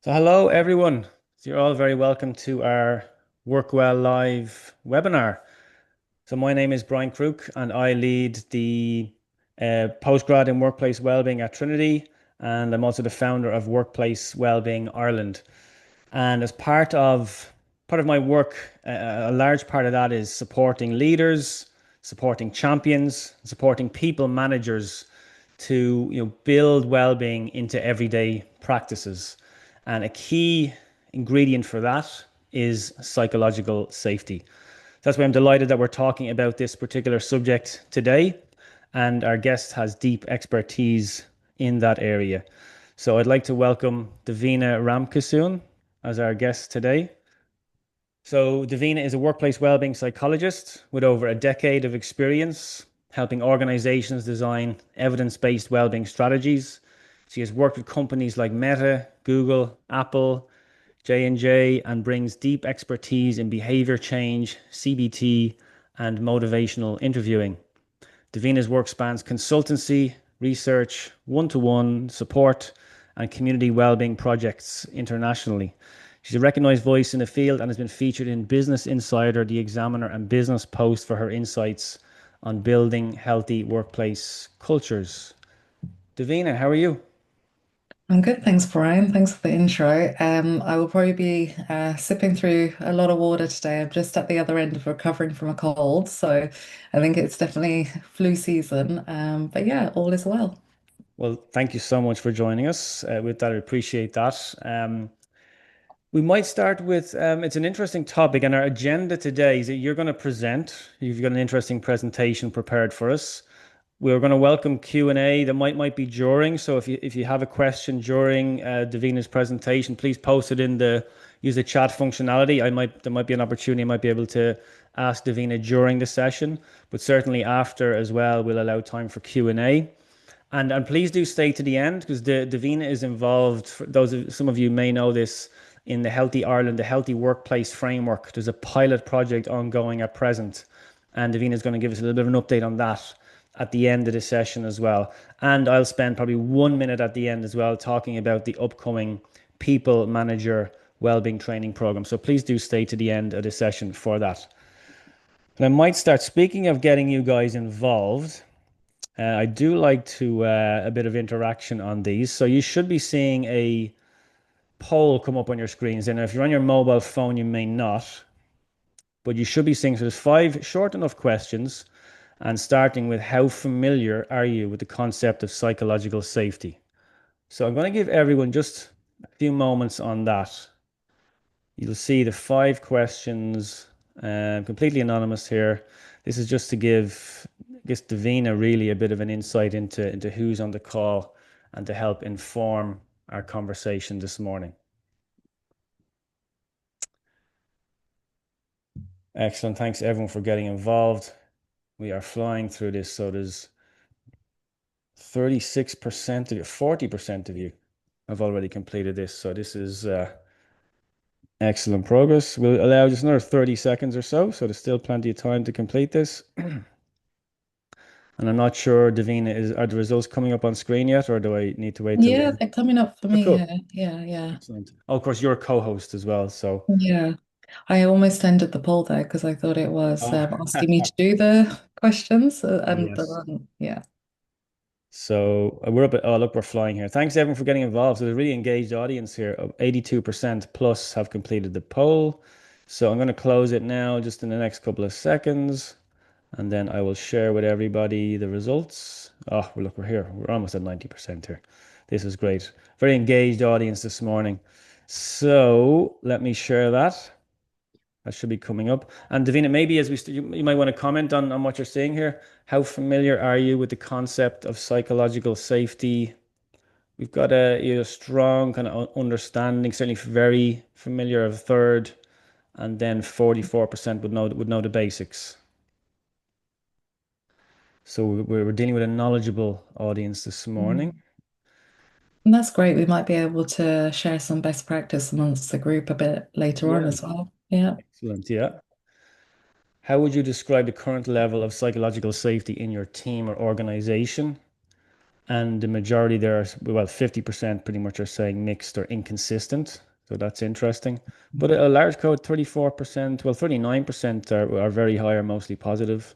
So hello everyone. So you're all very welcome to our Work Well Live webinar. So my name is Brian Crook and I lead the postgrad in workplace wellbeing at Trinity, and I'm also the founder of Workplace Wellbeing Ireland. And as part of my work, a large part of that is supporting leaders, supporting champions, supporting people managers to build well-being into everyday practices. And a key ingredient for that is psychological safety. That's why I'm delighted that we're talking about this particular subject today, and our guest has deep expertise in that area. So I'd like to welcome Davina Ramkasoon as our guest today. So Davina is a workplace wellbeing psychologist with over a decade of experience helping organizations design evidence-based wellbeing strategies. She has worked with companies like Meta, Google, Apple, J&J, and brings deep expertise in behavior change, CBT, and motivational interviewing. Davina's work spans consultancy, research, one-to-one support, and community wellbeing projects internationally. She's a recognized voice in the field and has been featured in Business Insider, The Examiner, and Business Post for her insights on building healthy workplace cultures. Davina, how are you? I'm good, thanks, Brian. Thanks for the intro. I will probably be sipping through a lot of water today. I'm just at the other end of recovering from a cold, so I think it's definitely flu season. But yeah, all is well. Well, thank you so much for joining us. With that, I appreciate that. We might start with it's an interesting topic, and our agenda today is that you're going to present. You've got an interesting presentation prepared for us. We're going to welcome Q&A that might be during. So if you have a question during Davina's presentation, please post it in the use the chat functionality. There might be an opportunity I might be able to ask Davina during the session, but certainly after as well, we'll allow time for Q&A. And please do stay to the end because Davina is involved. For some of you may know this, in the Healthy Ireland, the Healthy Workplace Framework. There's a pilot project ongoing at present, and Davina is going to give us a little bit of an update on that at the end of the session as well. And I'll spend probably 1 minute at the end as well talking about the upcoming People Manager Wellbeing Training Program. So please do stay to the end of the session for that. And I might start, speaking of getting you guys involved. I do like to a bit of interaction on these. So you should be seeing a poll come up on your screens. And if you're on your mobile phone, you may not, but you should be seeing. So there's five short enough questions, and starting with how familiar are you with the concept of psychological safety? So I'm going to give everyone just a few moments on that. You'll see the five questions, completely anonymous here. This is just to give, I guess, Davina really a bit of an insight into who's on the call and to help inform our conversation this morning. Excellent. Thanks everyone for getting involved. We are flying through this. So there's 36% of you, 40% of you have already completed this. So this is excellent progress. We'll allow just another 30 seconds or so. So there's still plenty of time to complete this. And I'm not sure, Davina, are the results coming up on screen yet, or do I need to wait till the Yeah, end? they're coming up for Oh, me cool. here. Yeah, yeah, Excellent. Oh, of course, you're a co-host as well. So, yeah. I almost ended the poll there because I thought it was oh, asking me to do the questions, and yes. yeah. So we're up at, oh, look, we're flying here. Thanks everyone for getting involved. So there's a really engaged audience here. 82% plus have completed the poll. So I'm going to close it now just in the next couple of seconds. And then I will share with everybody the results. Oh, well, look, we're here. We're almost at 90% here. This is great. Very engaged audience this morning. So let me share that. That should be coming up. And Davina, maybe as you might want to comment on what you're seeing here. How familiar are you with the concept of psychological safety? We've got a strong kind of understanding, certainly very familiar of a third, and then 44% would know the basics. So we're dealing with a knowledgeable audience this morning. Mm. And that's great. We might be able to share some best practice amongst the group a bit later on Yeah, as well. Yeah. excellent. Yeah. How would you describe the current level of psychological safety in your team or organization? And the majority there, well, 50% pretty much are saying mixed or inconsistent. So that's interesting. But a large code, 34%, well, 39% are very high or mostly positive.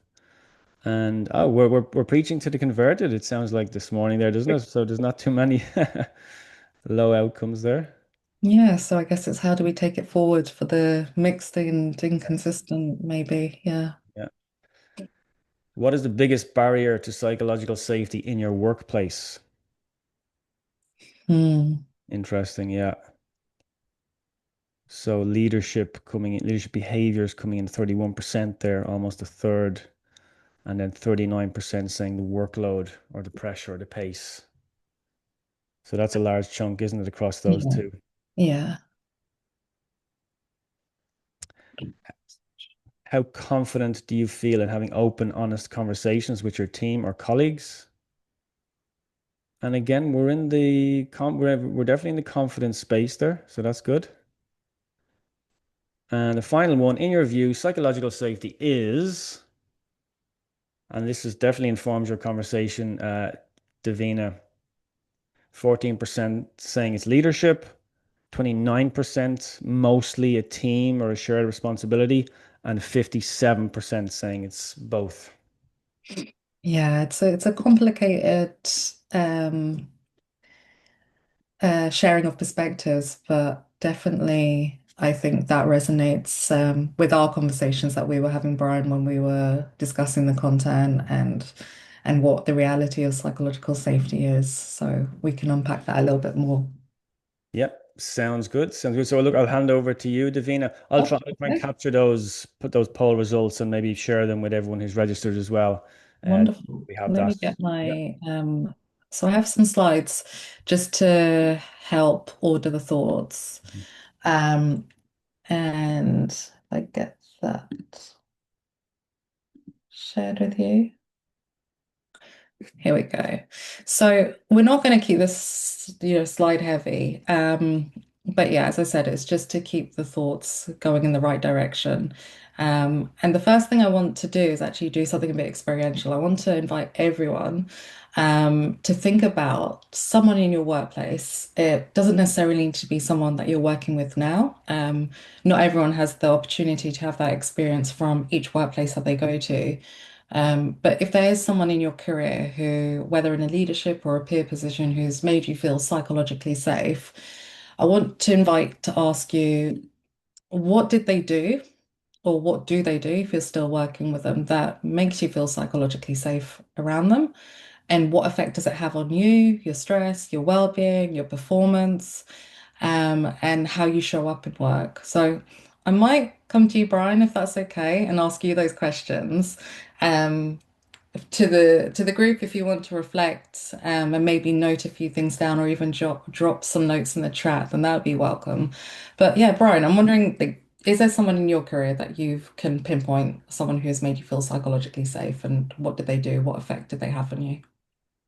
And oh, we're preaching to the converted, it sounds like this morning there, doesn't it? So there's not too many low outcomes there. Yeah, so I guess it's how do we take it forward for the mixed and inconsistent, maybe. Yeah. Yeah. What is the biggest barrier to psychological safety in your workplace? Hmm. Interesting, yeah. So leadership coming in, leadership behaviors coming in 31% there, almost a third. And then 39% saying the workload or the pressure or the pace. So that's a large chunk, isn't it, across those Yeah. two? Yeah. How confident do you feel in having open, honest conversations with your team or colleagues? And again, we're definitely in the confidence space there, so that's good. And the final one, in your view, psychological safety is, and this is definitely informs your conversation, Davina, 14% saying it's leadership, 29% mostly a team or a shared responsibility, and 57% saying it's both. Yeah, it's a complicated um sharing of perspectives, but definitely I think that resonates with our conversations that we were having, Brian, when we were discussing the content and what the reality of psychological safety is. So we can unpack that a little bit more. Yep, sounds good. Sounds good. So look, I'll hand over to you, Davina. I'll try and Okay. capture those, put those poll results and maybe share them with everyone who's registered as well. Uh, Wonderful. we have Let that. me get Yeah. my so I have some slides just to help order the thoughts. Um and I get that shared with you. Here we go. So we're not going to keep this, slide heavy. But yeah, as I said, it's just to keep the thoughts going in the right direction. And the first thing I want to do is actually do something a bit experiential. I want to invite everyone to think about someone in your workplace. It doesn't necessarily need to be someone that you're working with now. Not everyone has the opportunity to have that experience from each workplace that they go to. But if there is someone in your career who, whether in a leadership or a peer position, who's made you feel psychologically safe, I want to invite to ask you, what did they do, or what do they do if you're still working with them that makes you feel psychologically safe around them? And what effect does it have on you, your stress, your well-being, your performance, and how you show up at work? So I might come to you, Brian, if that's okay, and ask you those questions. Um, to the group if you want to reflect and maybe note a few things down or even drop some notes in the chat, then that would be welcome. But yeah, Brian, I'm wondering, like, is there someone in your career that you can pinpoint, someone who has made you feel psychologically safe, and what did they do? What effect did they have on you?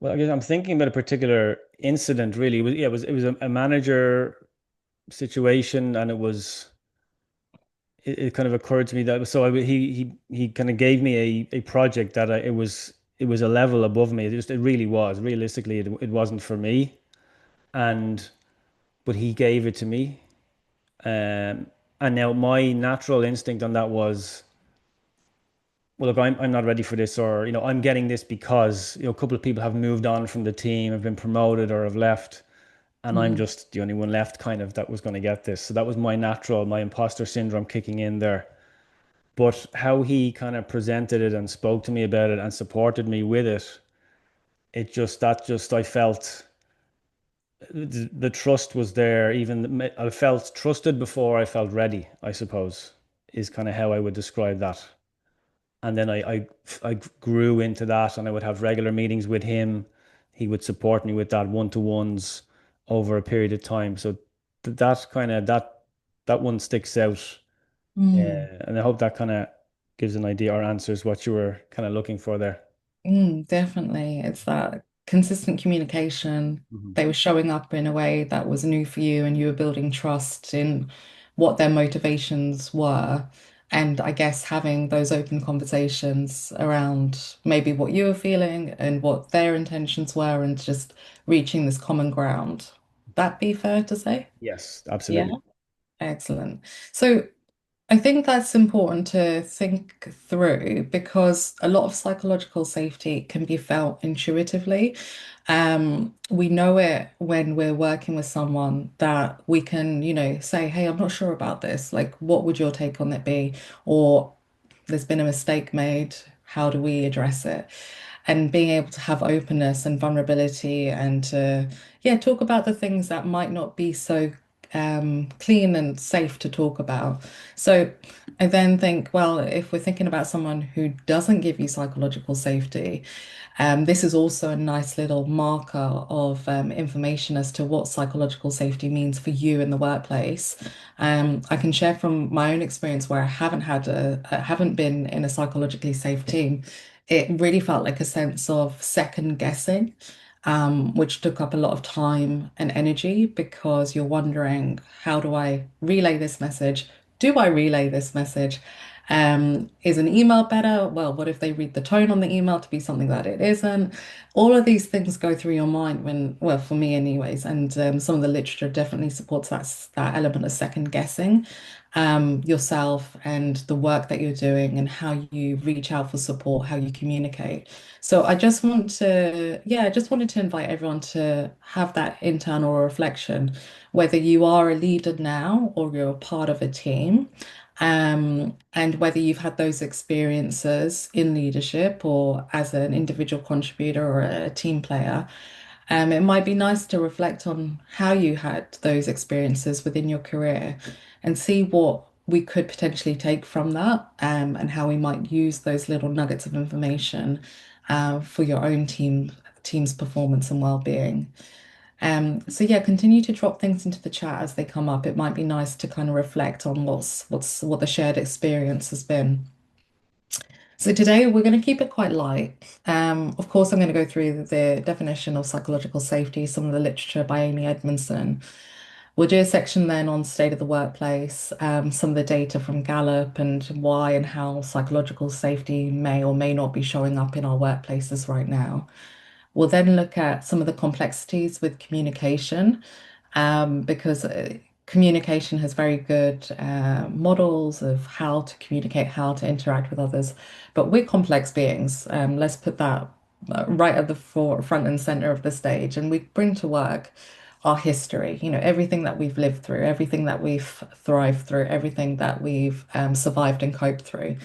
Well, I guess I'm thinking about a particular incident really. It was a manager situation and it kind of occurred to me that he kind of gave me a project that it was a level above me. It really was. Realistically, it wasn't for me. And but he gave it to me. And now my natural instinct on that was, well, look, I'm not ready for this, or I'm getting this because a couple of people have moved on from the team, have been promoted or have left, and I'm Mm, just the only one left, kind of, that was going to get this. So that was my imposter syndrome kicking in there. But how he kind of presented it and spoke to me about it and supported me with it, I felt the trust was there. Even I felt trusted before I felt ready, I suppose, is kind of how I would describe that. And then I grew into that, and I would have regular meetings with him. He would support me with that one-to-ones over a period of time. So that kind of that one sticks out. mm, Yeah, and I hope that kind of gives an idea or answers what you were kind of looking for there. definitely. It's that consistent communication. Mhm. They were showing up in a way that was new for you, and you were building trust in what their motivations were. And I guess having those open conversations around maybe what you were feeling and what their intentions were, and just reaching this common ground. That be fair to say? Yes, Yeah. absolutely. Excellent. So I think that's important to think through because a lot of psychological safety can be felt intuitively. We know it when we're working with someone that we can, say, hey, I'm not sure about this. Like, what would your take on it be? Or there's been a mistake made. How do we address it? And being able to have openness and vulnerability and to, yeah, talk about the things that might not be so clean and safe to talk about. So I then think, well, if we're thinking about someone who doesn't give you psychological safety, this is also a nice little marker of information as to what psychological safety means for you in the workplace. I can share from my own experience where I haven't been in a psychologically safe team. It really felt like a sense of second guessing, which took up a lot of time and energy because you're wondering, how do I relay this message? Do I relay this message? Is an email better? Well, what if they read the tone on the email to be something that it isn't? All of these things go through your mind when, well, for me anyways, and some of the literature definitely supports that element of second guessing yourself and the work that you're doing and how you reach out for support, how you communicate. So I just want to, yeah, I just wanted to invite everyone to have that internal reflection, whether you are a leader now or you're a part of a team. And whether you've had those experiences in leadership or as an individual contributor or a team player, it might be nice to reflect on how you had those experiences within your career and see what we could potentially take from that, and how we might use those little nuggets of information for your own team's performance and well-being. So yeah, continue to drop things into the chat as they come up. It might be nice to kind of reflect on what the shared experience has been. So today we're going to keep it quite light. Of course, I'm going to go through the definition of psychological safety, some of the literature by Amy Edmondson. We'll do a section then on state of the workplace, some of the data from Gallup and why and how psychological safety may or may not be showing up in our workplaces right now. We'll then look at some of the complexities with communication, because communication has very good models of how to communicate, how to interact with others. But we're complex beings. Let's put that right at the front and center of the stage. And we bring to work our history, everything that we've lived through, everything that we've thrived through, everything that we've survived and coped through.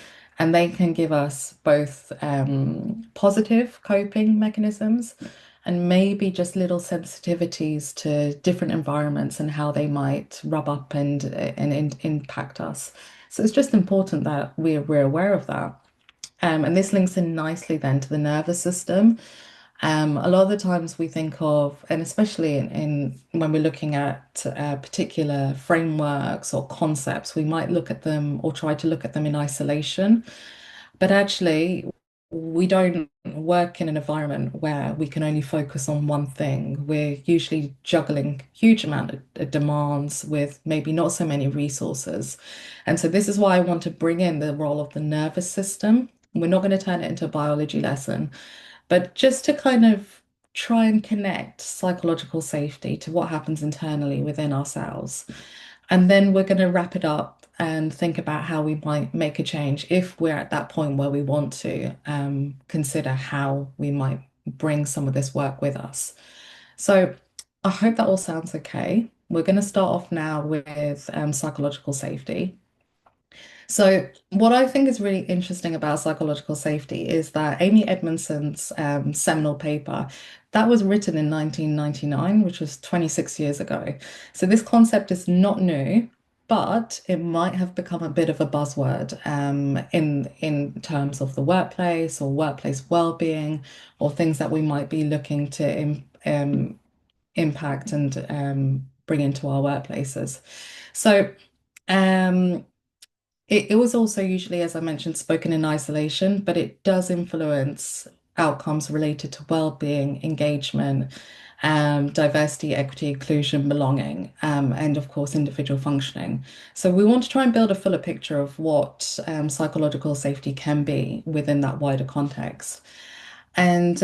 And they can give us both positive coping mechanisms and maybe just little sensitivities to different environments and how they might rub up and impact us. So it's just important that we're aware of that. And this links in nicely then to the nervous system. A lot of the times we think of, and especially in when we're looking at particular frameworks or concepts, we might look at them or try to look at them in isolation. But actually, we don't work in an environment where we can only focus on one thing. We're usually juggling huge amount of demands with maybe not so many resources. And so this is why I want to bring in the role of the nervous system. We're not going to turn it into a biology lesson, but just to kind of try and connect psychological safety to what happens internally within ourselves. And then we're going to wrap it up and think about how we might make a change if we're at that point where we want to consider how we might bring some of this work with us. So I hope that all sounds okay. We're going to start off now with psychological safety. So, what I think is really interesting about psychological safety is that Amy Edmondson's seminal paper that was written in 1999, which was 26 years ago. So, this concept is not new, but it might have become a bit of a buzzword in terms of the workplace or workplace well-being or things that we might be looking to impact and bring into our workplaces. So. Um, it was also usually, as I mentioned, spoken in isolation, but it does influence outcomes related to well-being, engagement, diversity, equity, inclusion, belonging, and of course, individual functioning. So we want to try and build a fuller picture of what psychological safety can be within that wider context. And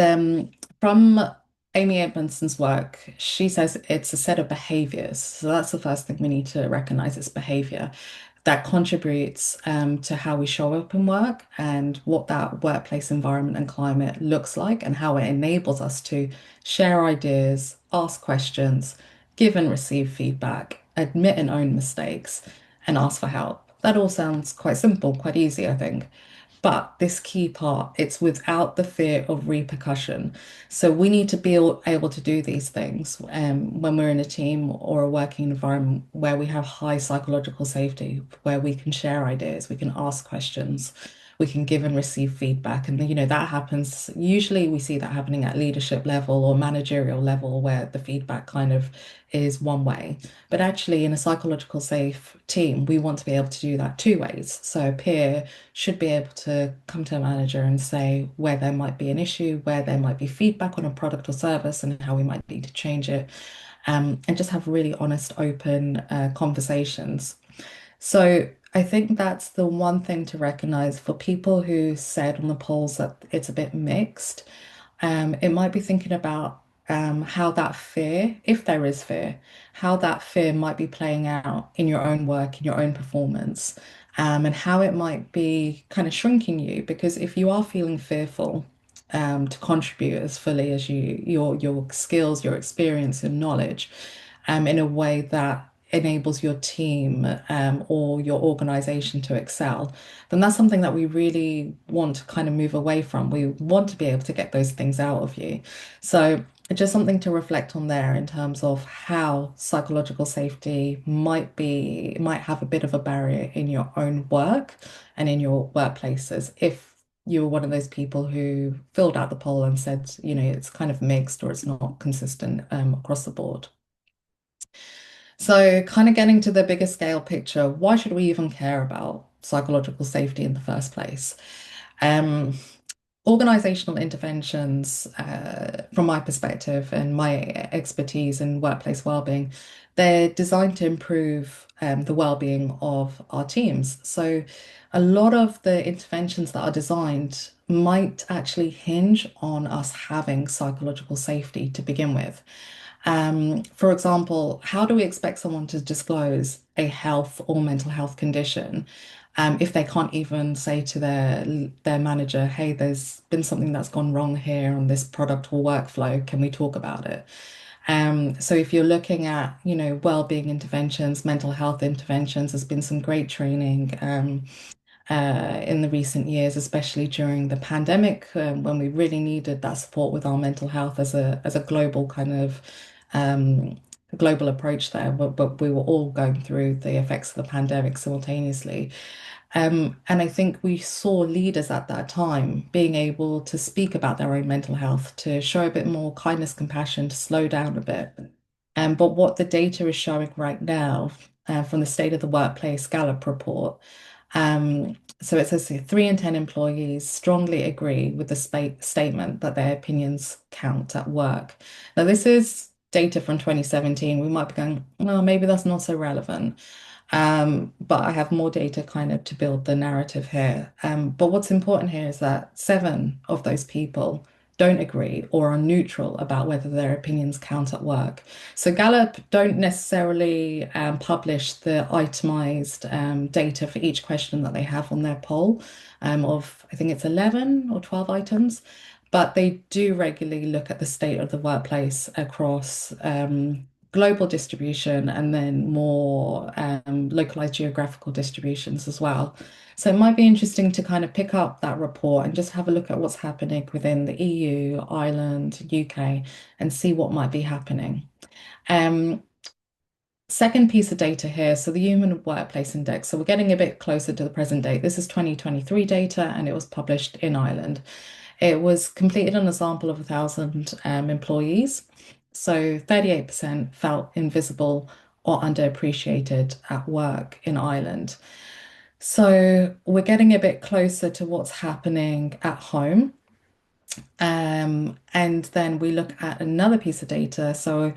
from Amy Edmondson's work, she says it's a set of behaviors. So that's the first thing we need to recognize, it's behavior that contributes to how we show up in work and what that workplace environment and climate looks like and how it enables us to share ideas, ask questions, give and receive feedback, admit and own mistakes, and ask for help. That all sounds quite simple, quite easy, I think. But this key part, it's without the fear of repercussion. So we need to be able to do these things when we're in a team or a working environment where we have high psychological safety, where we can share ideas, we can ask questions, we can give and receive feedback. And that happens. Usually we see that happening at leadership level or managerial level where the feedback kind of is one way. But actually, in a psychological safe team, we want to be able to do that two ways. So a peer should be able to come to a manager and say where there might be an issue, where there might be feedback on a product or service, and how we might need to change it, and just have really honest, open conversations. So I think that's the one thing to recognize for people who said on the polls that it's a bit mixed. It might be thinking about how that fear, if there is fear, how that fear might be playing out in your own work, in your own performance, and how it might be kind of shrinking you. Because if you are feeling fearful, to contribute as fully as your skills, your experience, and knowledge, in a way that enables your team or your organization to excel, then that's something that we really want to kind of move away from. We want to be able to get those things out of you. So it's just something to reflect on there in terms of how psychological safety might have a bit of a barrier in your own work and in your workplaces. If you were one of those people who filled out the poll and said, it's kind of mixed or it's not consistent across the board. So, kind of getting to the bigger scale picture, why should we even care about psychological safety in the first place? Um, Organizational interventions, from my perspective and my expertise in workplace wellbeing, they're designed to improve the well-being of our teams. So, a lot of the interventions that are designed might actually hinge on us having psychological safety to begin with. For example, how do we expect someone to disclose a health or mental health condition if they can't even say to their manager, "Hey, there's been something that's gone wrong here on this product or workflow. Can we talk about it?" So if you're looking at, well-being interventions, mental health interventions, there's been some great training in the recent years, especially during the pandemic, when we really needed that support with our mental health as a global kind of um, global approach there. But we were all going through the effects of the pandemic simultaneously. And I think we saw leaders at that time being able to speak about their own mental health, to show a bit more kindness, compassion, to slow down a bit. But what the data is showing right now, from the State of the Workplace Gallup report, so it says here, 3 in 10 employees strongly agree with the statement that their opinions count at work. Now, this is data from 2017. We might be going, well, maybe that's not so relevant. But I have more data kind of to build the narrative here. But what's important here is that 7 of those people don't agree or are neutral about whether their opinions count at work. So Gallup don't necessarily publish the itemized data for each question that they have on their poll of, I think it's 11 or 12 items. But they do regularly look at the state of the workplace across global distribution and then more localized geographical distributions as well. So it might be interesting to kind of pick up that report and just have a look at what's happening within the EU, Ireland, UK, and see what might be happening. Um, Second piece of data here, so the Human Workplace Index. So we're getting a bit closer to the present date. This is 2023 data and it was published in Ireland. It was completed on a sample of 1,000 employees. So 38% felt invisible or underappreciated at work in Ireland. So we're getting a bit closer to what's happening at home. And then we look at another piece of data. So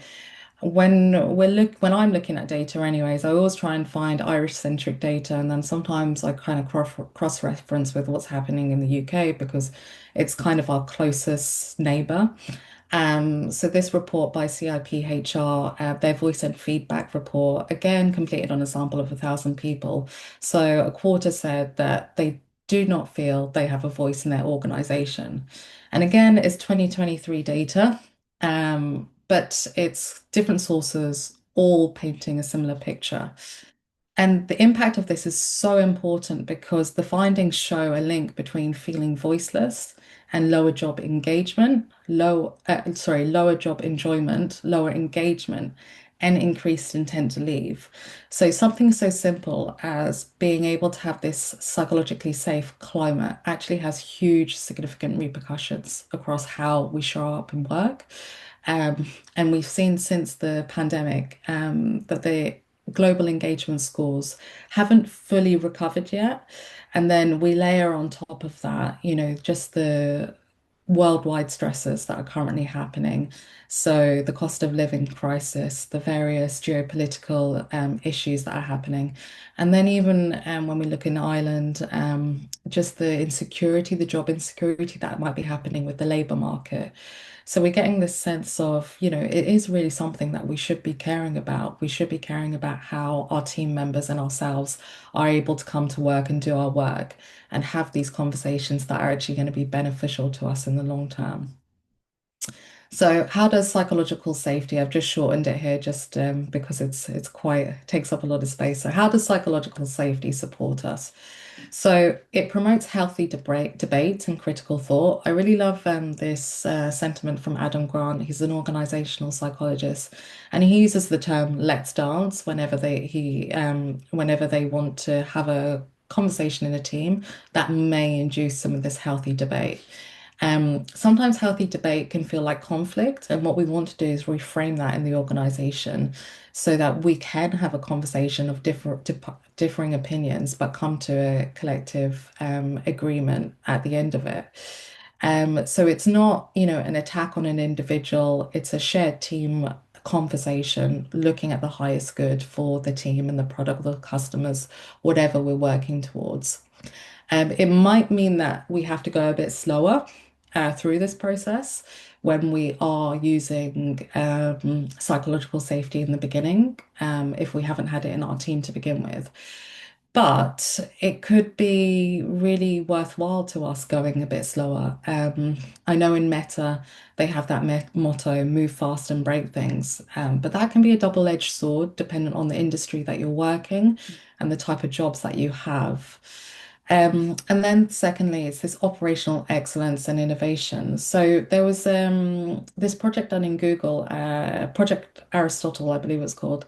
when I'm looking at data anyways, I always try and find Irish-centric data, and then sometimes I kind of cross-reference with what's happening in the UK because it's kind of our closest neighbour. So this report by CIPHR, their voice and feedback report, again completed on a sample of 1,000 people. So a quarter said that they do not feel they have a voice in their organization. And again, it's 2023 data, but it's different sources all painting a similar picture. And the impact of this is so important because the findings show a link between feeling voiceless and lower job engagement, lower job enjoyment, lower engagement, and increased intent to leave. So something so simple as being able to have this psychologically safe climate actually has huge significant repercussions across how we show up in work. Um, and we've seen since the pandemic that the global engagement scores haven't fully recovered yet. And then we layer on top of that, just the worldwide stresses that are currently happening. So the cost of living crisis, the various geopolitical issues that are happening. And then even when we look in Ireland, just the insecurity, the job insecurity that might be happening with the labour market. So we're getting this sense of, it is really something that we should be caring about. We should be caring about how our team members and ourselves are able to come to work and do our work and have these conversations that are actually going to be beneficial to us in the long term. So how does psychological safety, I've just shortened it here just because it's quite takes up a lot of space. So how does psychological safety support us? So it promotes healthy debate and critical thought. I really love this sentiment from Adam Grant. He's an organizational psychologist, and he uses the term "let's dance" whenever they want to have a conversation in a team that may induce some of this healthy debate. Sometimes healthy debate can feel like conflict, and what we want to do is reframe that in the organization so that we can have a conversation of differing opinions, but come to a collective agreement at the end of it. So it's not, an attack on an individual, it's a shared team conversation looking at the highest good for the team and the product, the customers, whatever we're working towards. It might mean that we have to go a bit slower through this process when we are using psychological safety in the beginning, if we haven't had it in our team to begin with. But it could be really worthwhile to us going a bit slower. I know in Meta, they have that motto, move fast and break things. But that can be a double-edged sword dependent on the industry that you're working and the type of jobs that you have. And then secondly, it's this operational excellence and innovation. So there was this project done in Google, Project Aristotle, I believe it's called,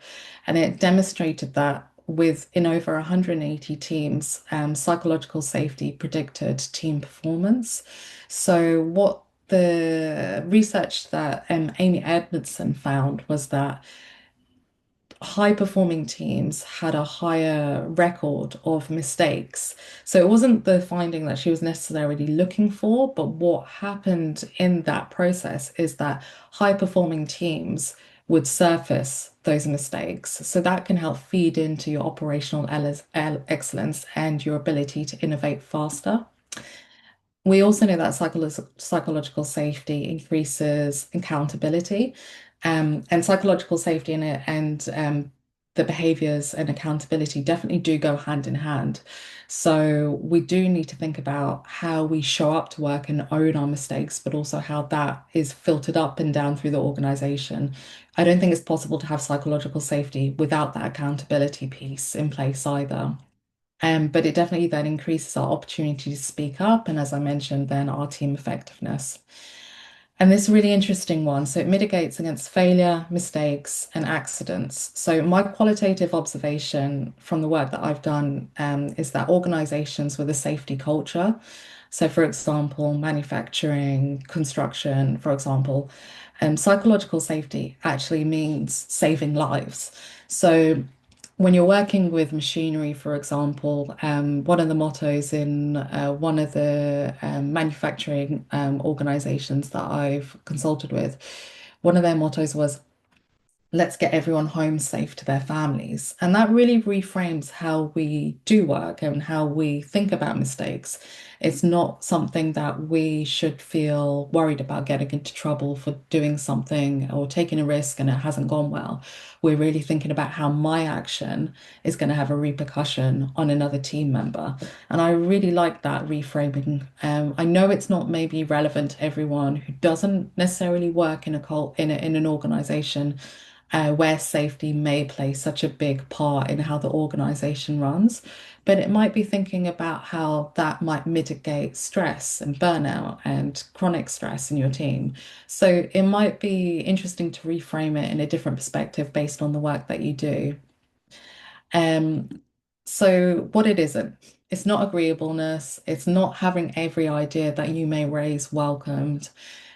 and it demonstrated that within over 180 teams, psychological safety predicted team performance. So what the research that Amy Edmondson found was that high performing teams had a higher record of mistakes. So it wasn't the finding that she was necessarily looking for, but what happened in that process is that high performing teams would surface those mistakes. So that can help feed into your operational excellence and your ability to innovate faster. We also know that psychological safety increases accountability, and psychological safety and the behaviors and accountability definitely do go hand in hand. So we do need to think about how we show up to work and own our mistakes, but also how that is filtered up and down through the organization. I don't think it's possible to have psychological safety without that accountability piece in place either. But it definitely then increases our opportunity to speak up, and as I mentioned, then our team effectiveness. And this really interesting one, so it mitigates against failure, mistakes, and accidents. So my qualitative observation from the work that I've done is that organizations with a safety culture, so for example, manufacturing, construction, for example, psychological safety actually means saving lives. So when you're working with machinery, for example, one of the mottos in one of the manufacturing organizations that I've consulted with, one of their mottos was, let's get everyone home safe to their families. And that really reframes how we do work and how we think about mistakes. It's not something that we should feel worried about getting into trouble for doing something or taking a risk and it hasn't gone well. We're really thinking about how my action is going to have a repercussion on another team member. And I really like that reframing. I know it's not maybe relevant to everyone who doesn't necessarily work in a cult in an organization where safety may play such a big part in how the organization runs. But it might be thinking about how that might mitigate stress and burnout and chronic stress in your team. So it might be interesting to reframe it in a different perspective based on the work that you do. Um, so what it isn't, it's not agreeableness, it's not having every idea that you may raise welcomed.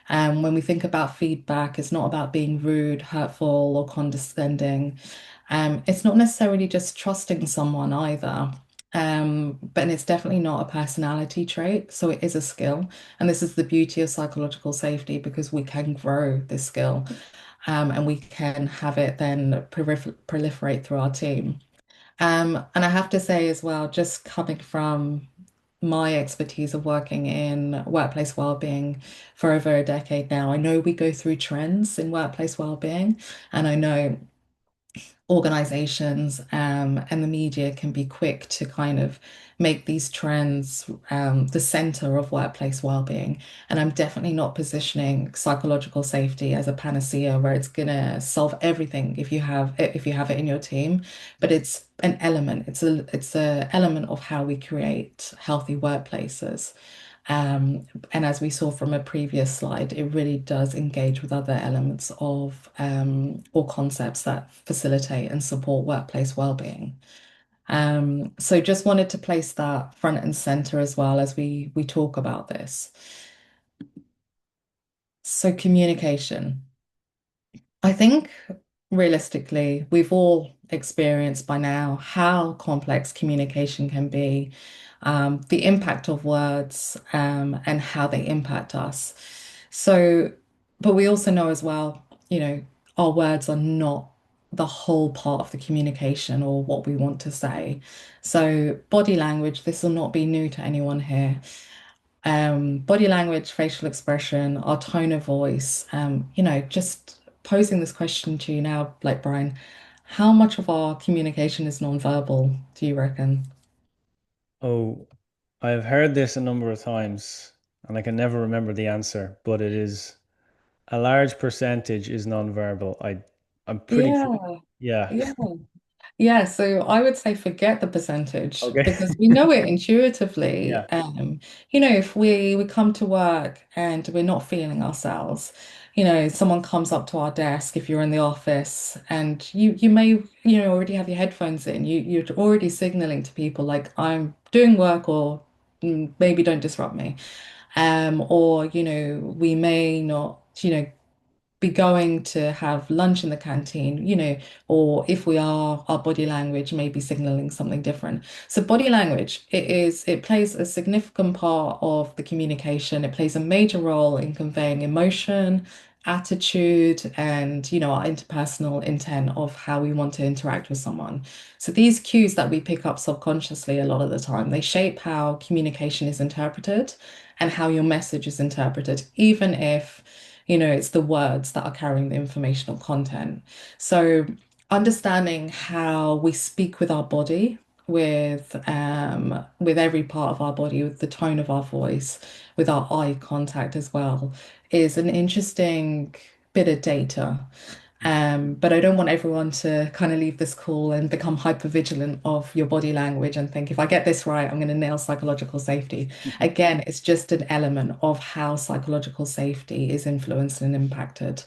When we think about feedback, it's not about being rude, hurtful, or condescending. It's not necessarily just trusting someone either. But it's definitely not a personality trait, so it is a skill. And this is the beauty of psychological safety because we can grow this skill, and we can have it then proliferate through our team. And I have to say as well, just coming from my expertise of working in workplace wellbeing for over a decade now, I know we go through trends in workplace wellbeing, and I know organizations and the media can be quick to kind of make these trends the center of workplace well-being. And I'm definitely not positioning psychological safety as a panacea where it's gonna solve everything if you have it in your team. But it's an element. It's a element of how we create healthy workplaces. And as we saw from a previous slide, it really does engage with other elements of or concepts that facilitate and support workplace well-being. So just wanted to place that front and center as well as we talk about this. So communication. I think realistically, we've all experienced by now how complex communication can be, the impact of words, and how they impact us. So, but we also know as well, our words are not the whole part of the communication or what we want to say. So, body language, this will not be new to anyone here. Body language, facial expression, our tone of voice, just posing this question to you now, like Brian, how much of our communication is nonverbal, do you reckon? Oh, I've heard this a number of times and I can never remember the answer, but it is a large percentage is nonverbal. I'm pretty clear. Yeah, Yeah. yeah. Yeah, so I would say forget the percentage Okay. because we know it intuitively. Yeah. If we come to work and we're not feeling ourselves, someone comes up to our desk if you're in the office and you may, already have your headphones in. You're already signaling to people like I'm doing work or maybe don't disrupt me. Or, we may not, be going to have lunch in the canteen, or if we are, our body language may be signaling something different. So body language, it plays a significant part of the communication. It plays a major role in conveying emotion, attitude, and, our interpersonal intent of how we want to interact with someone. So these cues that we pick up subconsciously a lot of the time, they shape how communication is interpreted and how your message is interpreted, even if it's the words that are carrying the informational content. So understanding how we speak with our body, with every part of our body, with the tone of our voice, with our eye contact as well, is an interesting bit of data. But I don't want everyone to kind of leave this call and become hyper vigilant of your body language and think, if I get this right, I'm going to nail psychological safety. Again, it's just an element of how psychological safety is influenced and impacted.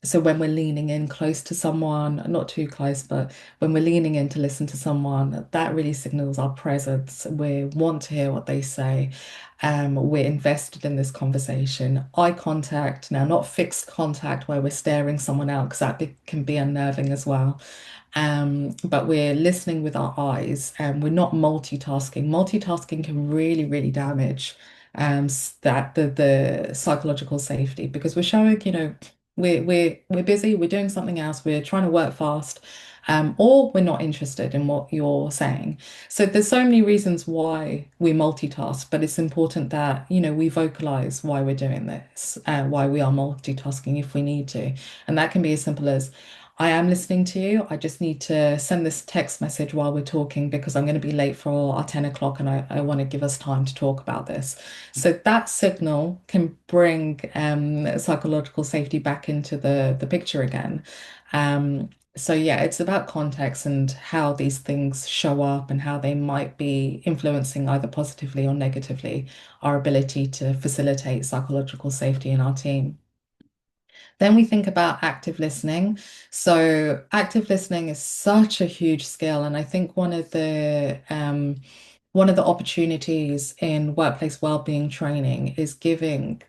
So when we're leaning in close to someone, not too close, but when we're leaning in to listen to someone, that really signals our presence. We want to hear what they say. We're invested in this conversation. Eye contact, now not fixed contact where we're staring someone out, because can be unnerving as well. But we're listening with our eyes and we're not multitasking. Multitasking can really, really damage that the psychological safety because we're showing, we're busy, we're doing something else, we're trying to work fast, or we're not interested in what you're saying. So there's so many reasons why we multitask, but it's important that, we vocalize why we're doing this, why we are multitasking if we need to. And that can be as simple as I am listening to you. I just need to send this text message while we're talking because I'm going to be late for our 10 o'clock and I want to give us time to talk about this. So that signal can bring psychological safety back into the picture again. So yeah, it's about context and how these things show up and how they might be influencing either positively or negatively our ability to facilitate psychological safety in our team. Then we think about active listening. So active listening is such a huge skill, and I think one of the opportunities in workplace wellbeing training is giving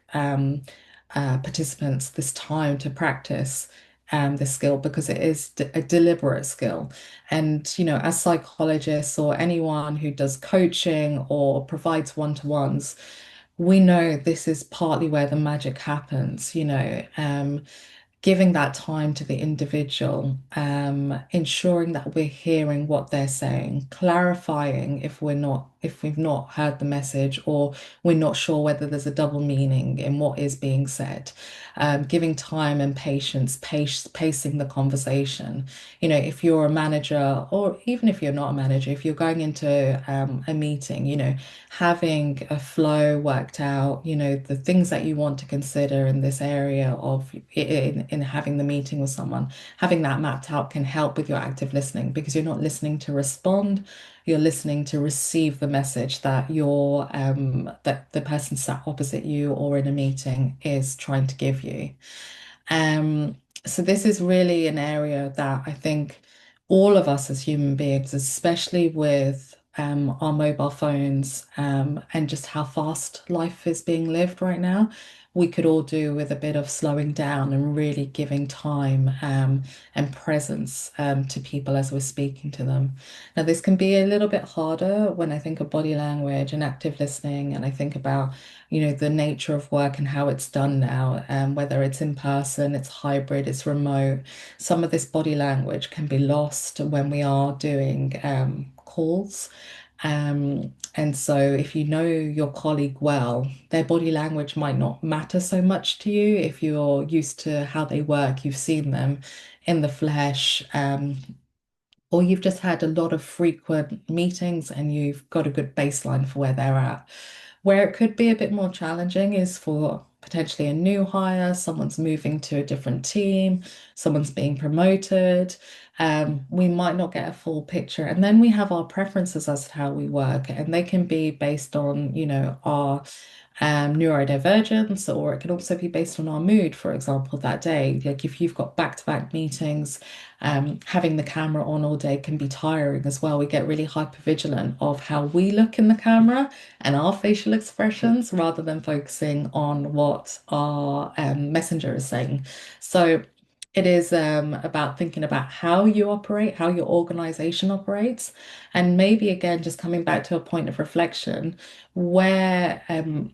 participants this time to practice this skill because it is a deliberate skill. And as psychologists or anyone who does coaching or provides one-to-ones, we know this is partly where the magic happens, giving that time to the individual, ensuring that we're hearing what they're saying, clarifying if we've not heard the message or we're not sure whether there's a double meaning in what is being said, giving time and patience, pacing the conversation. If you're a manager, or even if you're not a manager, if you're going into a meeting, having a flow worked out, the things that you want to consider in this area of in having the meeting with someone, having that mapped out can help with your active listening because you're not listening to respond, you're listening to receive the message that that the person sat opposite you or in a meeting is trying to give you. Um, so this is really an area that I think all of us as human beings, especially with our mobile phones and just how fast life is being lived right now, we could all do with a bit of slowing down and really giving time and presence to people as we're speaking to them. Now, this can be a little bit harder when I think of body language and active listening, and I think about the nature of work and how it's done now, whether it's in person, it's hybrid, it's remote. Some of this body language can be lost when we are doing calls. And so if you know your colleague well, their body language might not matter so much to you if you're used to how they work, you've seen them in the flesh, or you've just had a lot of frequent meetings and you've got a good baseline for where they're at. Where it could be a bit more challenging is for potentially a new hire, someone's moving to a different team, someone's being promoted. We might not get a full picture. And then we have our preferences as to how we work, and they can be based on, our neurodivergence, or it can also be based on our mood, for example, that day. Like if you've got back-to-back meetings, having the camera on all day can be tiring as well. We get really hyper vigilant of how we look in the camera and our facial expressions rather than focusing on what our messenger is saying. So it is about thinking about how you operate, how your organization operates, and maybe again, just coming back to a point of reflection, where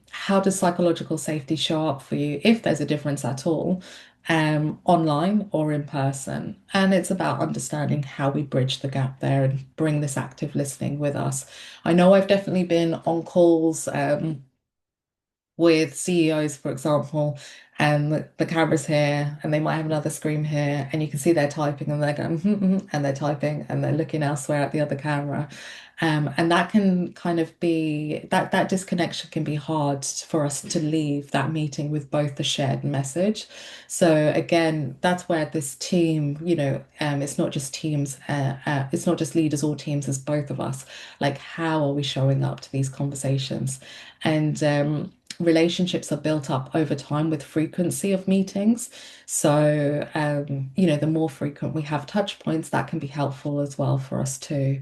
how does psychological safety show up for you, if there's a difference at all, online or in person? And it's about understanding how we bridge the gap there and bring this active listening with us. I know I've definitely been on calls. With CEOs, for example, and the camera's here, and they might have another screen here, and you can see they're typing and they're going, and they're typing and they're looking elsewhere at the other camera. And that can kind of be that disconnection can be hard for us to leave that meeting with both the shared message. So again, that's where this team, it's not just teams, it's not just leaders or teams, as both of us. Like, how are we showing up to these conversations? And relationships are built up over time with frequency of meetings. So, the more frequent we have touch points, that can be helpful as well for us too.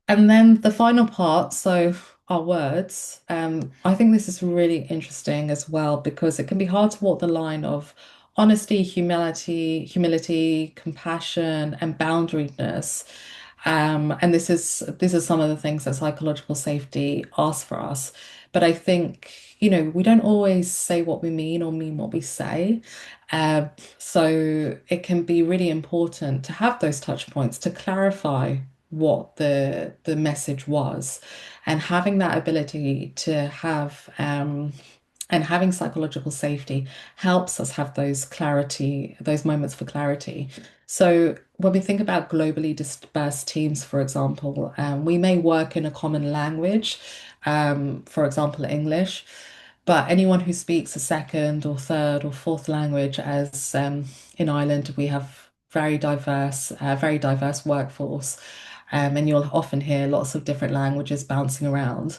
And then the final part, so our words, I think this is really interesting as well because it can be hard to walk the line of honesty, humility, compassion, and boundariness. And this is some of the things that psychological safety asks for us. But I think, we don't always say what we mean or mean what we say. Uh, so it can be really important to have those touch points to clarify what the message was, and having that ability to have and having psychological safety helps us have those moments for clarity. So when we think about globally dispersed teams, for example, we may work in a common language, for example, English, but anyone who speaks a second or third or fourth language, as in Ireland, we have very diverse workforce, and you'll often hear lots of different languages bouncing around.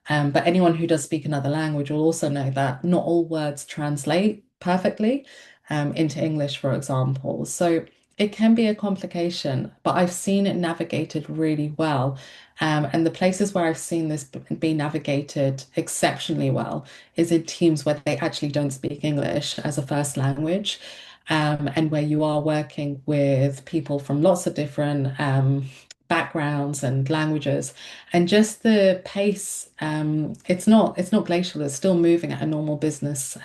But anyone who does speak another language will also know that not all words translate perfectly into English, for example. So it can be a complication, but I've seen it navigated really well. And the places where I've seen this be navigated exceptionally well is in teams where they actually don't speak English as a first language, and where you are working with people from lots of different backgrounds and languages, and just the pace. It's not glacial. It's still moving at a normal business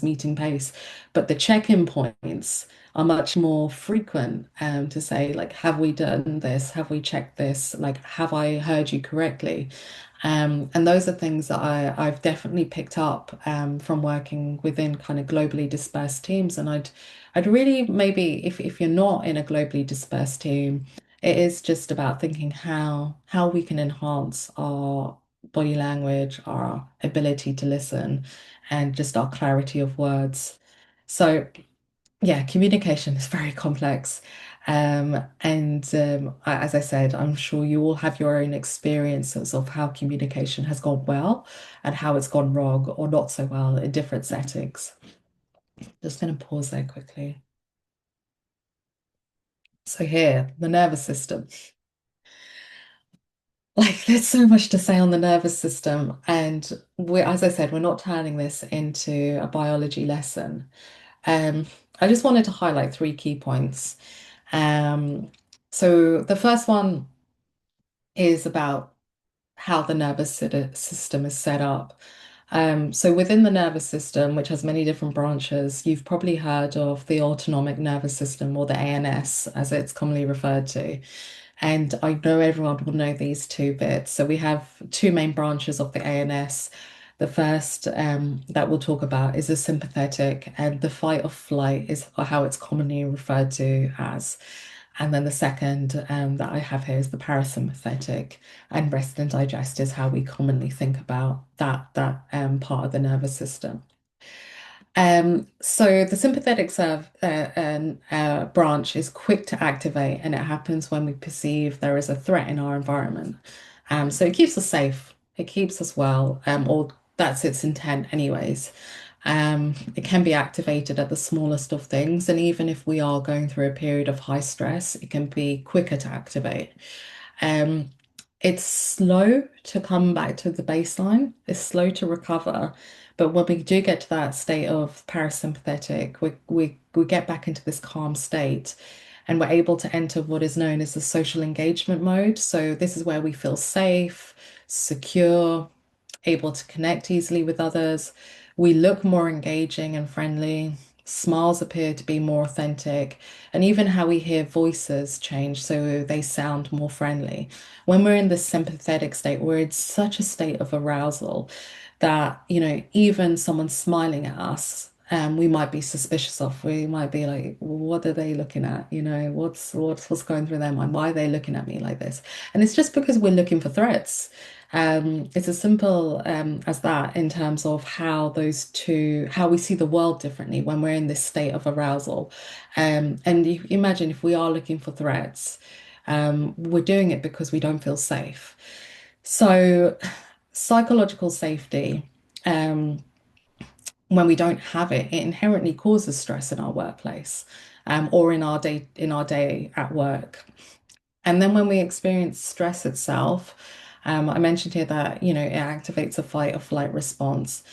meeting pace, but the check-in points are much more frequent, to say, like, have we done this? Have we checked this? Like, have I heard you correctly? And those are things that I've definitely picked up from working within kind of globally dispersed teams. And I'd really, maybe if you're not in a globally dispersed team, it is just about thinking how we can enhance our body language, our ability to listen, and just our clarity of words. So yeah, communication is very complex. As I said, I'm sure you all have your own experiences of how communication has gone well and how it's gone wrong or not so well in different settings. Just going to pause there quickly. So here, the nervous system. Like, there's so much to say on the nervous system, and as I said, we're not turning this into a biology lesson. Um, I just wanted to highlight three key points. Um, so the first one is about how the system is set up. So within the nervous system, which has many different branches, you've probably heard of the autonomic nervous system, or the ANS, as it's commonly referred to. And I know everyone will know these two bits. So we have two main branches of the ANS. The first that we'll talk about is the sympathetic, and the fight or flight is how it's commonly referred to as. And then the second that I have here is the parasympathetic, and rest and digest is how we commonly think about that part of the nervous system. So the sympathetic branch is quick to activate, and it happens when we perceive there is a threat in our environment. So it keeps us safe, it keeps us well, or that's its intent, anyways. It can be activated at the smallest of things, and even if we are going through a period of high stress, it can be quicker to activate. Um, it's slow to come back to the baseline. It's slow to recover. But when we do get to that state of parasympathetic, we get back into this calm state, and we're able to enter what is known as the social engagement mode. So this is where we feel safe, secure, able to connect easily with others. We look more engaging and friendly. Smiles appear to be more authentic, and even how we hear voices change so they sound more friendly. When we're in this sympathetic state, we're in such a state of arousal that, even someone smiling at us, we might be suspicious of. We might be like, what are they looking at? What's going through their mind? Why are they looking at me like this? And it's just because we're looking for threats. It's as simple as that, in terms of how we see the world differently when we're in this state of arousal. And you imagine, if we are looking for threats, we're doing it because we don't feel safe. So, psychological safety. um, when we don't have it, it inherently causes stress in our workplace, or in our day at work. And then when we experience stress itself, I mentioned here that, it activates a fight or flight response.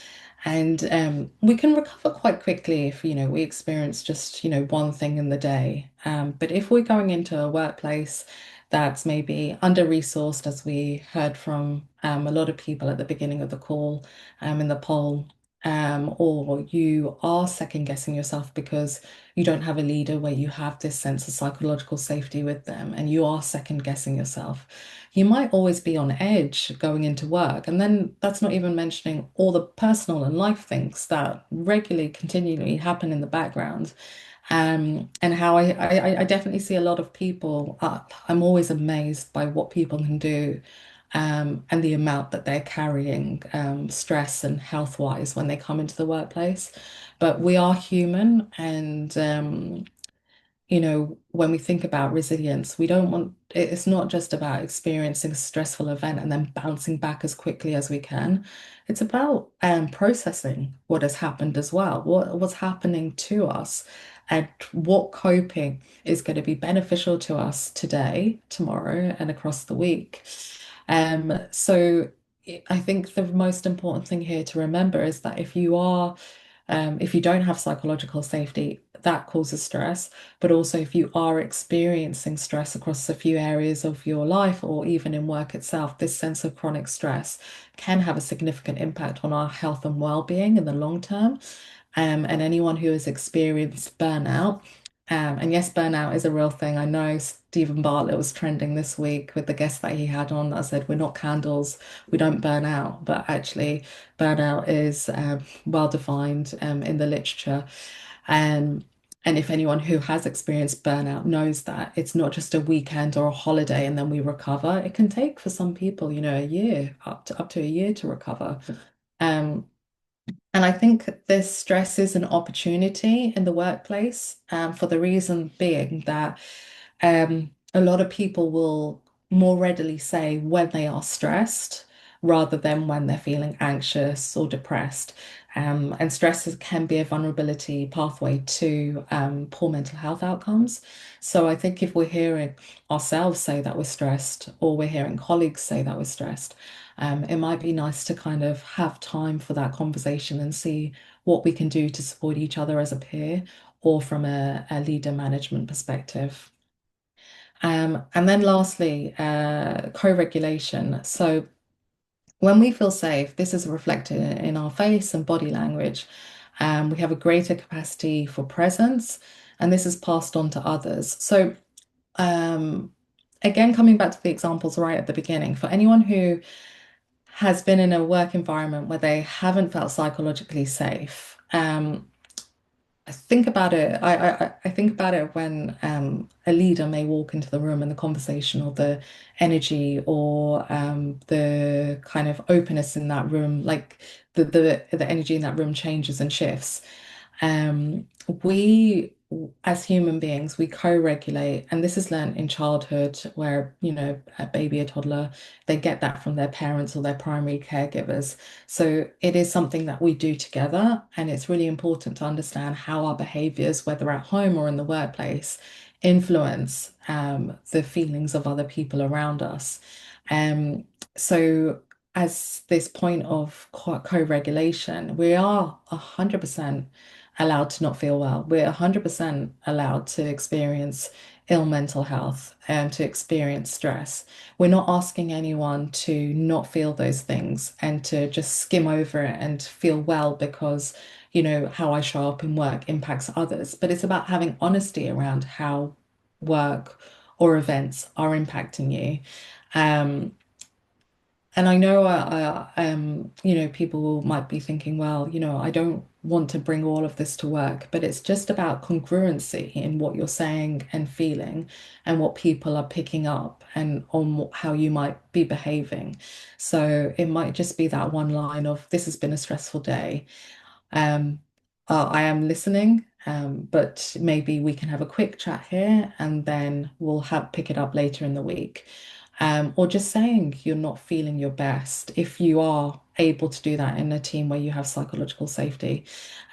And we can recover quite quickly if, we experience just, one thing in the day. But if we're going into a workplace that's maybe under-resourced, as we heard from a lot of people at the beginning of the call, in the poll, or you are second guessing yourself because you don't have a leader where you have this sense of psychological safety with them and you are second guessing yourself, you might always be on edge going into work. And then that's not even mentioning all the personal and life things that regularly, continually happen in the background. And how I definitely see a lot of people, I'm always amazed by what people can do, and the amount that they're carrying, stress and health-wise when they come into the workplace. But we are human, and when we think about resilience, we don't want it's not just about experiencing a stressful event and then bouncing back as quickly as we can. It's about processing what has happened as well, what's happening to us, and what coping is going to be beneficial to us today, tomorrow, and across the week. So I think the most important thing here to remember is that if you don't have psychological safety, that causes stress. But also, if you are experiencing stress across a few areas of your life or even in work itself, this sense of chronic stress can have a significant impact on our health and well-being in the long term. And anyone who has experienced burnout, and yes, burnout is a real thing. I know Stephen Bartlett was trending this week with the guest that he had on that said, "We're not candles, we don't burn out." But actually, burnout is well defined in the literature. Um, and if anyone who has experienced burnout knows that it's not just a weekend or a holiday and then we recover, it can take for some people, a year, up to a year to recover. Um, and I think this stress is an opportunity in the workplace, for the reason being that a lot of people will more readily say when they are stressed rather than when they're feeling anxious or depressed. And can be a vulnerability pathway to poor mental health outcomes. So I think if we're hearing ourselves say that we're stressed, or we're hearing colleagues say that we're stressed, it might be nice to kind of have time for that conversation and see what we can do to support each other as a peer or from a leader management perspective. And then lastly, co-regulation. So when we feel safe, this is reflected in our face and body language. We have a greater capacity for presence, and this is passed on to others. So um, again, coming back to the examples right at the beginning, for anyone who has been in a work environment where they haven't felt psychologically safe, I think about it. I think about it when a leader may walk into the room and the conversation or the energy or the kind of openness in that room, like the energy in that room changes and shifts. We, as human beings, we co-regulate, and this is learned in childhood, where, a baby, a toddler, they get that from their parents or their primary caregivers. So it is something that we do together, and it's really important to understand how our behaviors, whether at home or in the workplace, influence the feelings of other people around us. Um, so as this point of co-regulation, we are 100% allowed to not feel well. We're 100% allowed to experience ill mental health and to experience stress. We're not asking anyone to not feel those things and to just skim over it and feel well because, how I show up in work impacts others. But it's about having honesty around how work or events are impacting you. Um, and I know, people might be thinking, well, I don't want to bring all of this to work, but it's just about congruency in what you're saying and feeling and what people are picking up and on how you might be behaving. So it might just be that one line of, this has been a stressful day. Um, I am listening, but maybe we can have a quick chat here and then we'll have pick it up later in the week. Or just saying you're not feeling your best if you are able to do that in a team where you have psychological safety.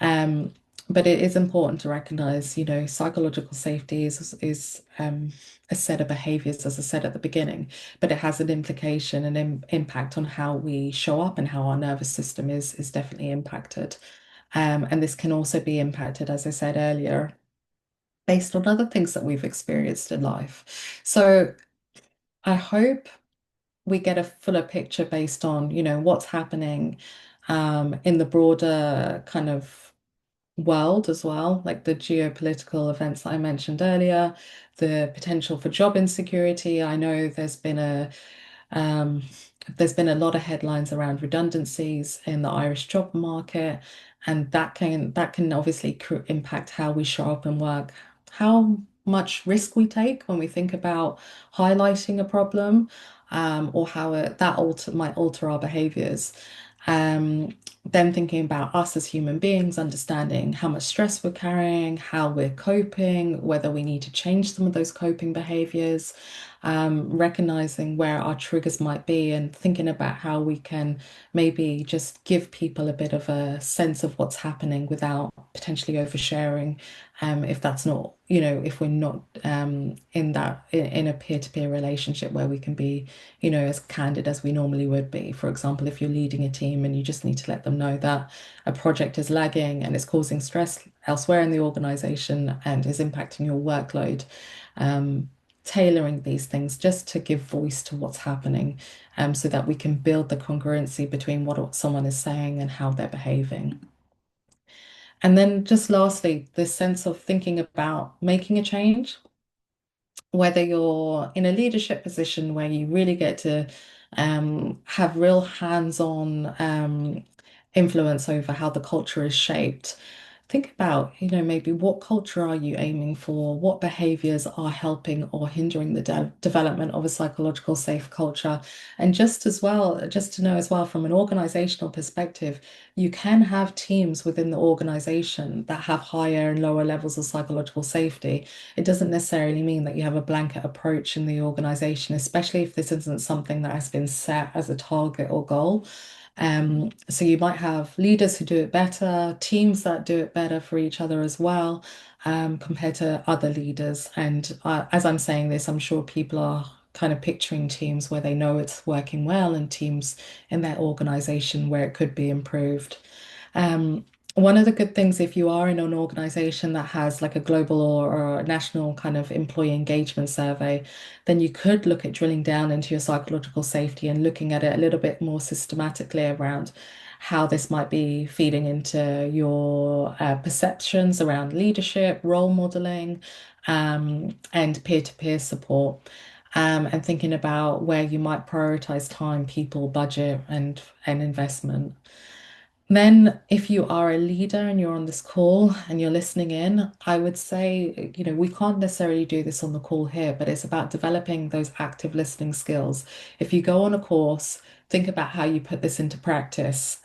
Um, but it is important to recognize, psychological safety is a set of behaviors, as I said at the beginning, but it has an implication and impact on how we show up and how our nervous system is definitely impacted. And this can also be impacted, as I said earlier, based on other things that we've experienced in life. So I hope we get a fuller picture based on, what's happening in the broader kind of world as well, like the geopolitical events that I mentioned earlier, the potential for job insecurity. I know um, there's been a lot of headlines around redundancies in the Irish job market, and that can obviously impact how we show up and work, how much risk we take when we think about highlighting a problem, or how might alter our behaviors. Then thinking about us as human beings, understanding how much stress we're carrying, how we're coping, whether we need to change some of those coping behaviors, recognizing where our triggers might be and thinking about how we can maybe just give people a bit of a sense of what's happening without potentially oversharing, if that's not, if we're not in a peer-to-peer relationship where we can be, as candid as we normally would be. For example, if you're leading a team and you just need to let them know that a project is lagging and it's causing stress elsewhere in the organization and is impacting your workload, um, tailoring these things just to give voice to what's happening, so that we can build the congruency between what someone is saying and how they're behaving. And then just lastly, this sense of thinking about making a change, whether you're in a leadership position where you really get to have real hands-on influence over how the culture is shaped. Think about, maybe what culture are you aiming for? What behaviors are helping or hindering the development of a psychological safe culture? And just as well, just to know as well, from an organizational perspective, you can have teams within the organization that have higher and lower levels of psychological safety. It doesn't necessarily mean that you have a blanket approach in the organization, especially if this isn't something that has been set as a target or goal. So you might have leaders who do it better, teams that do it better for each other as well, compared to other leaders. And as I'm saying this, I'm sure people are kind of picturing teams where they know it's working well and teams in their organization where it could be improved. Um, One of the good things, if you are in an organization that has like a global or a national kind of employee engagement survey, then you could look at drilling down into your psychological safety and looking at it a little bit more systematically around how this might be feeding into your perceptions around leadership, role modeling, and peer-to-peer support. And thinking about where you might prioritize time, people, budget, and investment. Then, if you are a leader and you're on this call and you're listening in, I would say, we can't necessarily do this on the call here, but it's about developing those active listening skills. If you go on a course, think about how you put this into practice.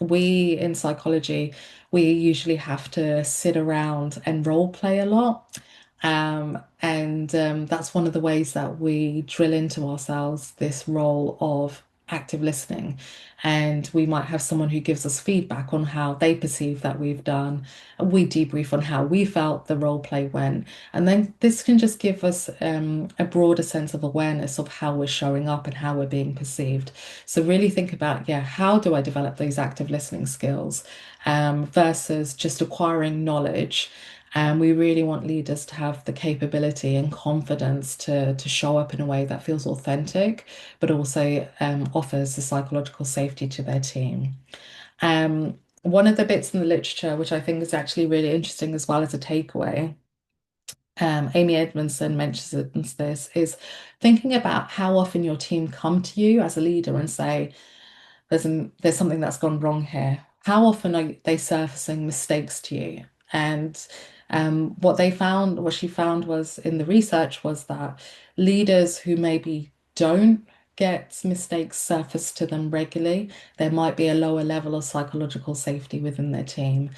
We in psychology, we usually have to sit around and role play a lot. And that's one of the ways that we drill into ourselves this role of active listening. And we might have someone who gives us feedback on how they perceive that we've done. We debrief on how we felt the role play went. And then this can just give us a broader sense of awareness of how we're showing up and how we're being perceived. So really think about, yeah, how do I develop these active listening skills, versus just acquiring knowledge. And we really want leaders to have the capability and confidence to show up in a way that feels authentic, but also offers the psychological safety to their team. One of the bits in the literature, which I think is actually really interesting as well as a takeaway, Amy Edmondson mentions this, is thinking about how often your team come to you as a leader and say, there's something that's gone wrong here. How often are they surfacing mistakes to you? And what she found was in the research was that leaders who maybe don't get mistakes surface to them regularly, there might be a lower level of psychological safety within their team.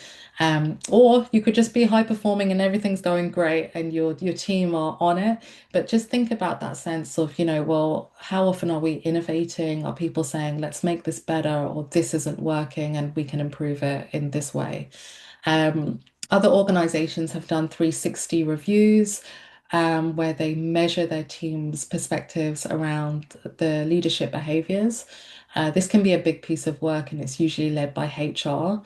Or you could just be high performing and everything's going great and your team are on it. But just think about that sense of, well, how often are we innovating? Are people saying, let's make this better, or this isn't working and we can improve it in this way? Um, Other organizations have done 360 reviews where they measure their team's perspectives around the leadership behaviors. This can be a big piece of work and it's usually led by HR.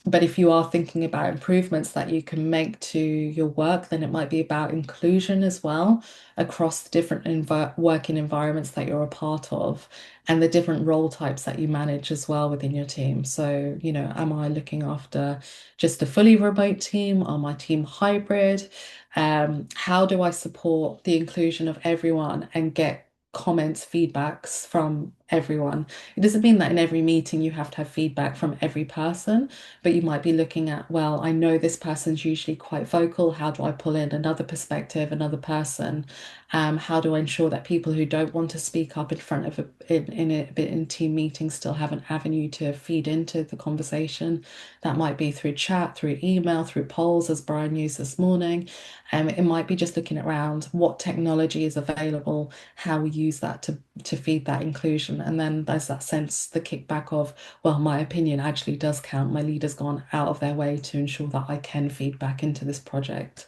But if you are thinking about improvements that you can make to your work, then it might be about inclusion as well across the different working environments that you're a part of and the different role types that you manage as well within your team. So, am I looking after just a fully remote team? Are my team hybrid? How do I support the inclusion of everyone and get comments, feedbacks from everyone? It doesn't mean that in every meeting you have to have feedback from every person, but you might be looking at, well, I know this person's usually quite vocal. How do I pull in another perspective, another person? How do I ensure that people who don't want to speak up in front of in team meetings still have an avenue to feed into the conversation? That might be through chat, through email, through polls, as Brian used this morning. It might be just looking around what technology is available, how we use that to feed that inclusion. And then there's that sense, the kickback of, well, my opinion actually does count. My leader's gone out of their way to ensure that I can feed back into this project.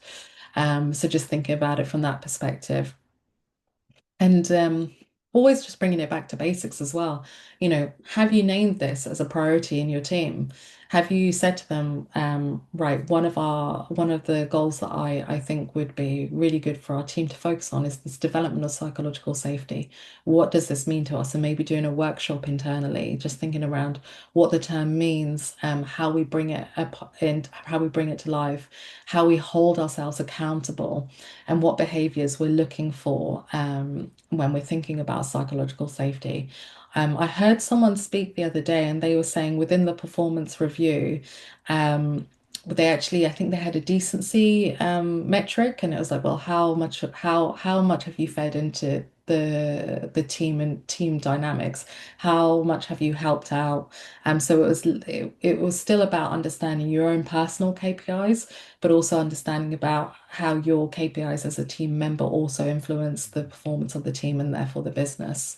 So just thinking about it from that perspective. And always just bringing it back to basics as well. Have you named this as a priority in your team? Have you said to them, right, one of the goals that I think would be really good for our team to focus on is this development of psychological safety. What does this mean to us? And maybe doing a workshop internally, just thinking around what the term means, how we bring it up and how we bring it to life, how we hold ourselves accountable and what behaviors we're looking for when we're thinking about psychological safety. I heard someone speak the other day, and they were saying within the performance review, um, they actually, I think they had a decency metric, and it was like, well, how much have you fed into the team and team dynamics? How much have you helped out? So it was still about understanding your own personal KPIs, but also understanding about how your KPIs as a team member also influence the performance of the team and therefore the business.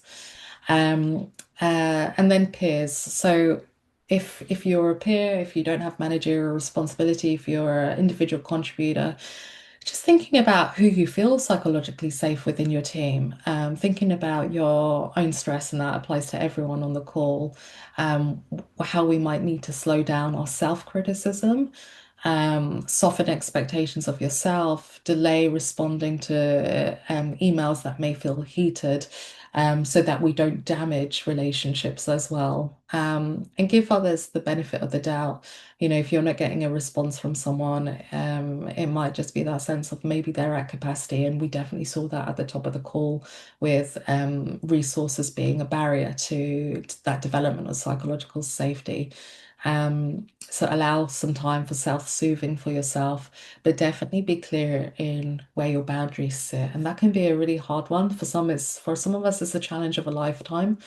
And then peers. So if you're a peer, if you don't have managerial responsibility, if you're an individual contributor, just thinking about who you feel psychologically safe within your team, thinking about your own stress, and that applies to everyone on the call, how we might need to slow down our self-criticism, soften expectations of yourself, delay responding to emails that may feel heated, so that we don't damage relationships as well. And give others the benefit of the doubt. If you're not getting a response from someone, it might just be that sense of maybe they're at capacity. And we definitely saw that at the top of the call with resources being a barrier to that development of psychological safety. So allow some time for self-soothing for yourself, but definitely be clear in where your boundaries sit. And that can be a really hard one. For some of us, it's a challenge of a lifetime.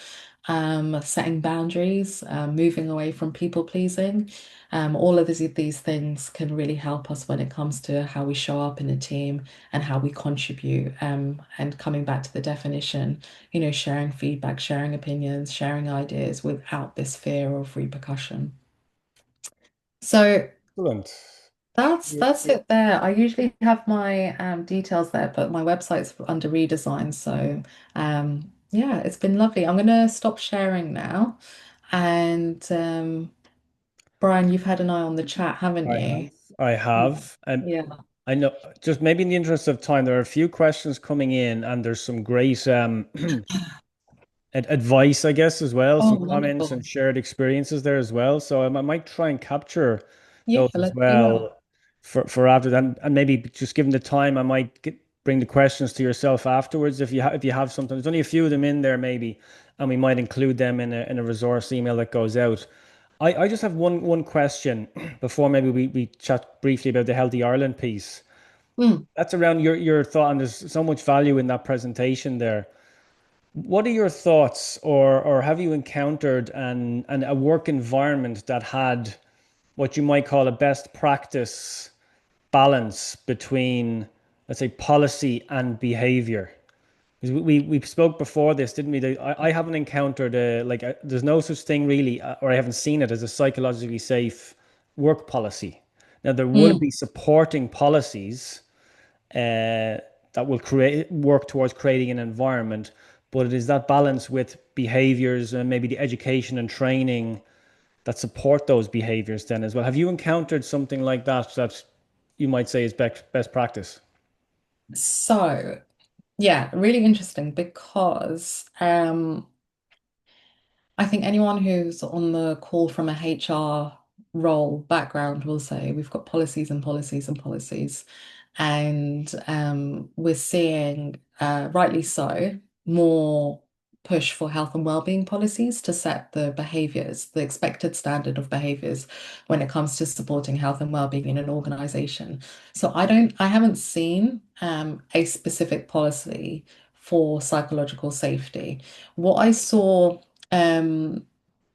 Setting boundaries, moving away from people pleasing. All of these things can really help us when it comes to how we show up in a team and how we contribute. And coming back to the definition, sharing feedback, sharing opinions, sharing ideas without this fear of repercussion. So Excellent. that's it there. I usually have my details there, but my website's under redesign. So yeah, it's been lovely. I'm gonna stop sharing now. And Brian, you've had an eye on the chat, haven't I you? have. I have. Yeah. I know, just maybe in the interest of time, there are a few questions coming in, and there's some great advice, I guess, as well, Oh, some comments wonderful. and shared experiences there as well. So I might try and capture Yeah, those as let's do that. well for after that, and maybe just given the time, I might bring the questions to yourself afterwards if you have something. There's only a few of them in there maybe, and we might include them in a resource email that goes out. I just have one question before maybe we chat briefly about the Healthy Ireland piece. Mm, That's around your thought, and there's so much value in that presentation there. What are your thoughts, or have you encountered an a work environment that had what you might call a best practice balance between, let's say, policy and behavior? Because we spoke before this, didn't we? I haven't encountered there's no such thing really, or I haven't seen it as a psychologically safe work policy. Now there will Mm. be supporting policies that will create work towards creating an environment, but it is that balance with behaviors and maybe the education and training that support those behaviors then as well. Have you encountered something like that that you might say is best practice? So, yeah, really interesting because I think anyone who's on the call from a HR role background will say we've got policies and policies and policies. And we're seeing, rightly so, more push for health and wellbeing policies to set the behaviors, the expected standard of behaviors when it comes to supporting health and wellbeing in an organization. So I haven't seen a specific policy for psychological safety. What I saw um,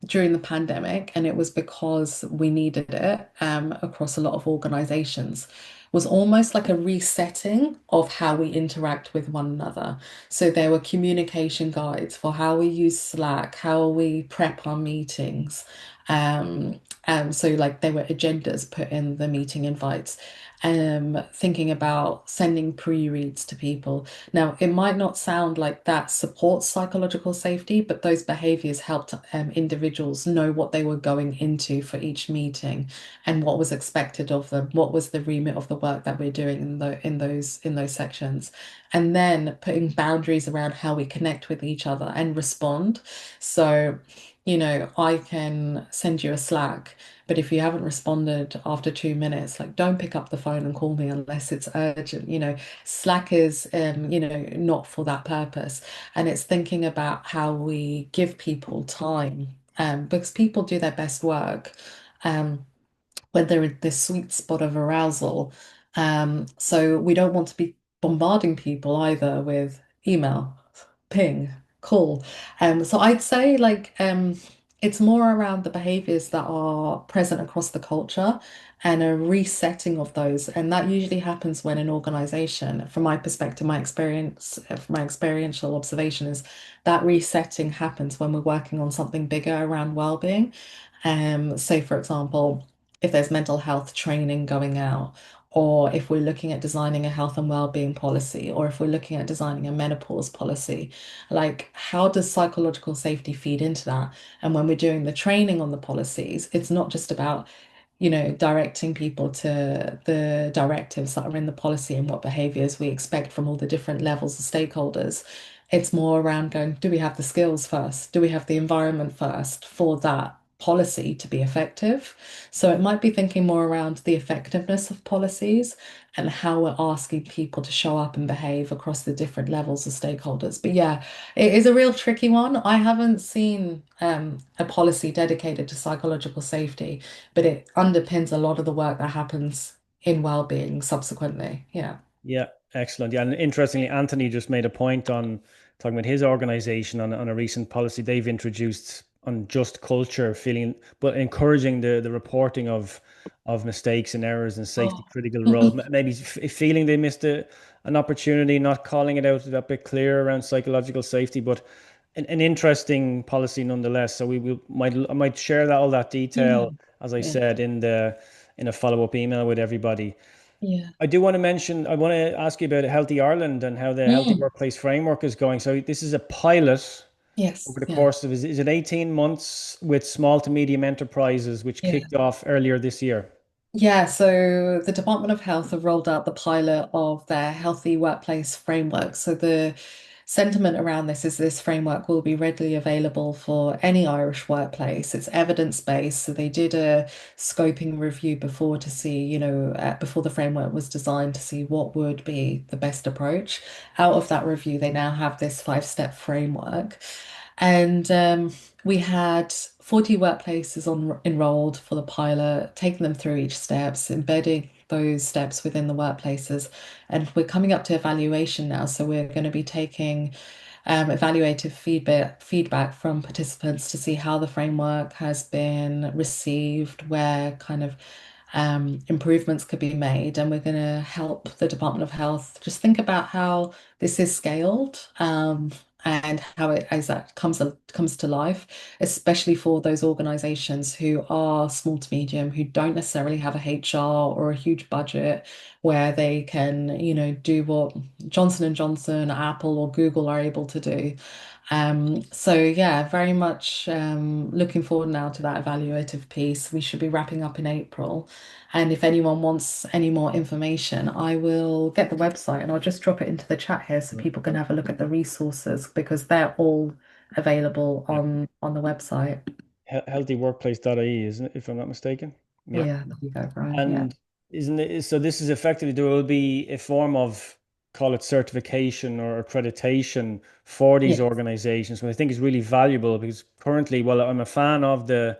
during the pandemic, and it was because we needed it across a lot of organizations, was almost like a resetting of how we interact with one another. So there were communication guides for how we use Slack, how we prep our meetings. So like there were agendas put in the meeting invites. Thinking about sending pre-reads to people. Now, it might not sound like that supports psychological safety, but those behaviors helped individuals know what they were going into for each meeting and what was expected of them, what was the remit of the work that we're doing in those sections, and then putting boundaries around how we connect with each other and respond. So, I can send you a Slack. But if you haven't responded after 2 minutes, like don't pick up the phone and call me unless it's urgent. Slack is, not for that purpose. And it's thinking about how we give people time, because people do their best work. Um, when they're in this sweet spot of arousal. So we don't want to be bombarding people either with email, ping, call. So I'd say it's more around the behaviors that are present across the culture and a resetting of those. And that usually happens when an organization, from my perspective, my experience, from my experiential observation, is that resetting happens when we're working on something bigger around well-being. Say, for example, if there's mental health training going out, or if we're looking at designing a health and well-being policy, or if we're looking at designing a menopause policy, like how does psychological safety feed into that? And when we're doing the training on the policies, it's not just about, directing people to the directives that are in the policy and what behaviors we expect from all the different levels of stakeholders. It's more around going, do we have the skills first? Do we have the environment first for that policy to be effective? So it might be thinking more around the effectiveness of policies and how we're asking people to show up and behave across the different levels of stakeholders. But yeah, it is a real tricky one. I haven't seen a policy dedicated to psychological safety, but it underpins a lot of the work that happens in well-being subsequently. Yeah. Yeah, excellent. Yeah, and interestingly, Anthony just made a point on talking about his organization on a recent policy they've introduced on just culture, feeling but encouraging the reporting of mistakes and errors and safety Oh. critical roles. Maybe feeling they missed an opportunity, not calling it out a bit clearer around psychological safety, but an interesting policy nonetheless. So I might share all that Yeah. detail, as I Yeah. said, in a follow-up email with everybody. Yeah. I do want to mention, I want to ask you about Healthy Ireland and how the Healthy Mm. Workplace Framework is going. So this is a pilot over Yes. the Yeah. course of, is it 18 months with small to medium enterprises, which Yeah. kicked off earlier this year? Yeah, so the Department of Health have rolled out the pilot of their healthy workplace framework. So the sentiment around this is this framework will be readily available for any Irish workplace. It's evidence-based. So they did a scoping review before to see, before the framework was designed to see what would be the best approach. Out of that review, they now have this five-step framework. And we had 40 workplaces enrolled for the pilot, taking them through each steps, embedding those steps within the workplaces. And we're coming up to evaluation now. So we're going to be taking evaluative feedback from participants to see how the framework has been received, where kind of improvements could be made. And we're going to help the Department of Health just think about how this is scaled, and how it as that comes to life, especially for those organizations who are small to medium, who don't necessarily have a HR or a huge budget where they can, do what Johnson and Johnson, Apple, or Google are able to do. So yeah, very much looking forward now to that evaluative piece. We should be wrapping up in April. And if anyone wants any more information, I will get the website and I'll just drop it into the chat here so people can have a look at the resources because they're all available Yeah. on the website. Healthyworkplace.ie, isn't it, if I'm not mistaken? Yeah. Yeah, there you go, Brian. Yeah. And isn't it, so this is effectively, there will be a form of, call it certification or accreditation for these Yes. organizations, which I think is really valuable because currently, well, I'm a fan of the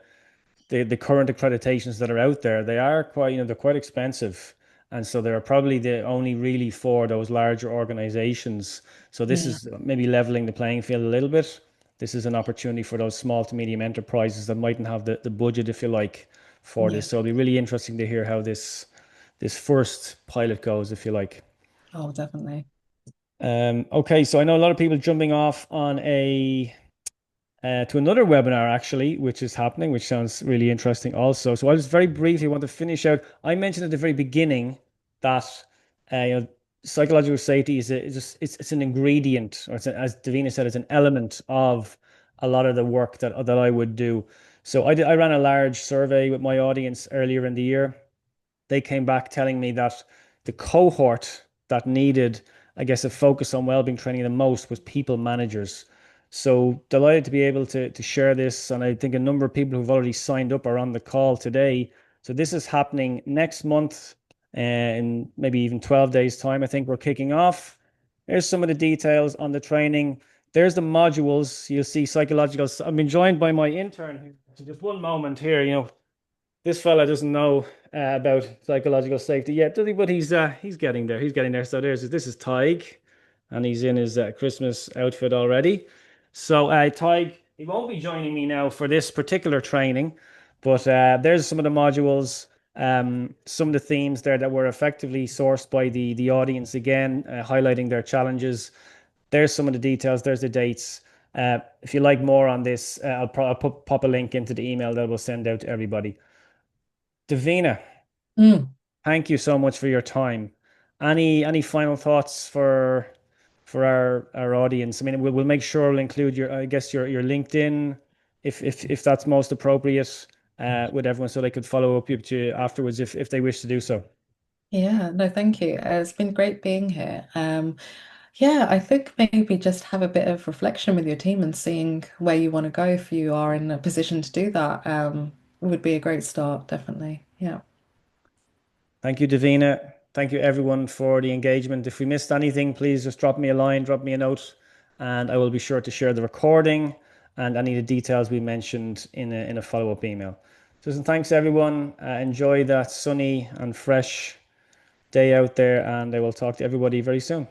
current accreditations that are out there. They are quite, they're quite expensive. And so they're probably the only really for those larger organizations. So this Yeah. is maybe leveling the playing field a little bit. This is an opportunity for those small to medium enterprises that mightn't have the budget, if you like, for Yeah. this. So it'll be really interesting to hear how this first pilot goes, if you like. Oh, definitely. Okay, so I know a lot of people jumping off on a to another webinar actually, which is happening, which sounds really interesting also. So I just very briefly want to finish out. I mentioned at the very beginning that psychological safety it's an ingredient, or as Davina said, it's an element of a lot of the work that I would do. So I ran a large survey with my audience earlier in the year. They came back telling me that the cohort that needed, I guess, a focus on wellbeing training the most was people managers. So delighted to be able to share this. And I think a number of people who've already signed up are on the call today. So this is happening next month, in maybe even 12 days' time. I think we're kicking off. Here's some of the details on the training. There's the modules. You'll see psychological. I'm being joined by my intern here. So just one moment here, this fella doesn't know about psychological safety yet, does he? But he's getting there. He's getting there. So this is Tig, and he's in his Christmas outfit already. So Tig, he won't be joining me now for this particular training, but there's some of the modules, some of the themes there that were effectively sourced by the audience again, highlighting their challenges. There's some of the details. There's the dates. If you like more on this, I'll pop a link into the email that we'll send out to everybody. Davina, Mm. thank you so much for your time. Any final thoughts for our audience? I mean, we'll make sure we'll include your, I guess, your LinkedIn if that's most appropriate, with everyone so they could follow up with you afterwards if they wish to do so. Yeah, no, thank you. It's been great being here. Yeah, I think maybe just have a bit of reflection with your team and seeing where you want to go if you are in a position to do that. Would be a great start, definitely. Yeah. Thank you, Davina. Thank you, everyone, for the engagement. If we missed anything, please just drop me a line, drop me a note, and I will be sure to share the recording and any of the details we mentioned in a follow-up email. So, thanks, everyone. Enjoy that sunny and fresh day out there, and I will talk to everybody very soon.